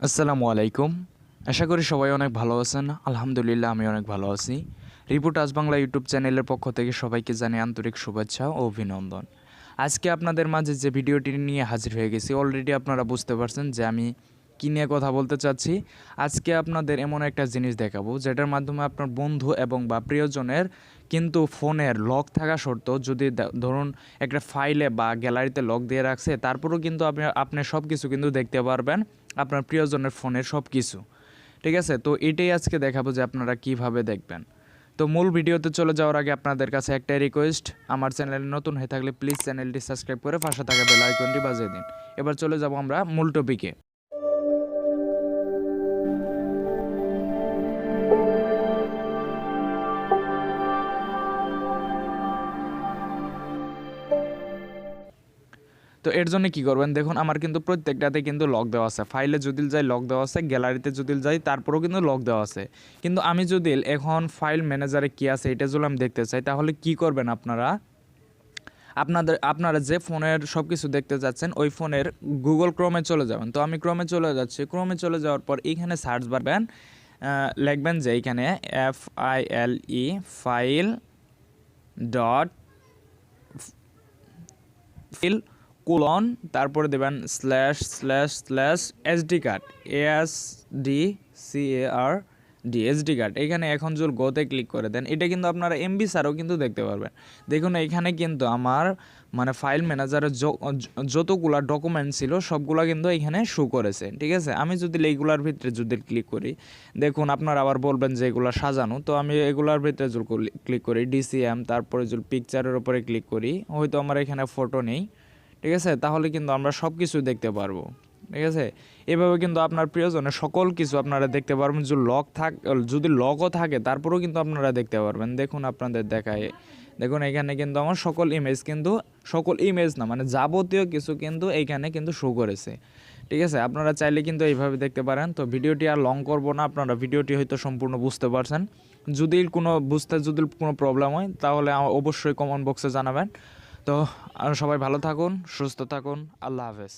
আসসালামু আলাইকুম। আশা করি সবাই অনেক ভালো আছেন। আলহামদুলিল্লাহ আমি অনেক ভালো আছি। রিপোর্ট আজ বাংলা ইউটিউব চ্যানেলের পক্ষ থেকে সবাইকে জানাই আন্তরিক শুভেচ্ছা ও অভিনন্দন। আজকে আপনাদের মাঝে যে ভিডিওটি নিয়ে হাজির হয়ে গেছি, অলরেডি আপনারা বুঝতে পারছেন যে আমি কী নিয়ে কথা বলতে চাচ্ছি। আজকে আপনাদের এমন একটা জিনিস দেখাবো যেটার মাধ্যমে আপনার বন্ধু এবং বা প্রিয়জনের কিন্তু ফোনের লক থাকা সত্ত্বেও যদি ধরুন একটা ফাইলে বা গ্যালারিতে লক দিয়ে রাখছে, তারপরেও কিন্তু আপনি সব কিছু কিন্তু দেখতে পারবেন আপনার প্রিয়জনের ফোনের সব কিছু। ঠিক আছে, তো এটাই আজকে দেখাবো যে আপনারা কিভাবে দেখবেন। তো মূল ভিডিওতে চলে যাওয়ার আগে আপনাদের কাছে একটাই রিকোয়েস্ট, আমার চ্যানেলে নতুন হয়ে থাকলে প্লিজ চ্যানেলটি সাবস্ক্রাইব করে পাশে থাকা বেল আইকনটি বাজিয়ে দিন। এবার চলে যাব আমরা মূল টপিকে। তো এর জন্য কী করবেন, দেখুন আমার কিন্তু প্রত্যেকটাতে কিন্তু লক দেওয়া আছে। ফাইলে যদি যাই লক দেওয়া আছে, গ্যালারিতে যদি যাই তারপরেও কিন্তু লক দেওয়া আছে। কিন্তু আমি যদি এখন ফাইল ম্যানেজারে কী আছে এটা যদি আমি দেখতে চাই, তাহলে কি করবেন আপনারা যে ফোনের সব কিছু দেখতে যাচ্ছেন ওই ফোনের গুগল ক্রোমে চলে যাবেন। তো আমি ক্রোমে চলে যাচ্ছি। ক্রোমে চলে যাওয়ার পর এইখানে সার্চ বারবেন, লিখবেন যে এইখানে FILE file dot file colon, তারপরে দেবেন slash SD card, SD card. এখানে এখন যদি গোতে ক্লিক করে দেন, এটা কিন্তু আপনারা এমবি ছাড়াও কিন্তু দেখতে পারবেন। দেখুন এখানে কিন্তু আমার মানে ফাইল ম্যানেজারের যতগুলা ডকুমেন্ট ছিল সবগুলা কিন্তু এখানে শো করেছে। ঠিক আছে, আমি যদি এইগুলার ভিতরে যদি ক্লিক করি, দেখুন আপনারা আবার বলবেন যে এগুলো সাজানো। তো আমি এগুলার ভিতরে যদি ক্লিক করি DCM, তারপরে যদি পিকচারের উপরে ক্লিক করি, হয়তো আমার এখানে ফটো নেই। ঠিক আছে, তাহলে কিন্তু আমরা সব কিছু দেখতে পারবো। ঠিক আছে, এভাবে কিন্তু আপনার প্রিয়জনের সকল কিছু আপনারা দেখতে পারবেন। যদি লকও থাকে তারপরেও কিন্তু আপনারা দেখতে পারবেন। দেখুন আপনাদের দেখায়, দেখুন এখানে কিন্তু আমার সকল ইমেজ না, মানে যাবতীয় কিছু কিন্তু এইখানে কিন্তু শো করেছে। ঠিক আছে, আপনারা চাইলে কিন্তু এইভাবে দেখতে পারেন। তো ভিডিওটি আর লং করব না, আপনারা ভিডিওটি হয়তো সম্পূর্ণ বুঝতে পারছেন। যদি কোনো প্রবলেম হয় তাহলে অবশ্যই কমেন্ট বক্সে জানাবেন। তো আর সবাই ভালো থাকুন, সুস্থ থাকুন, আল্লাহ হাফেজ।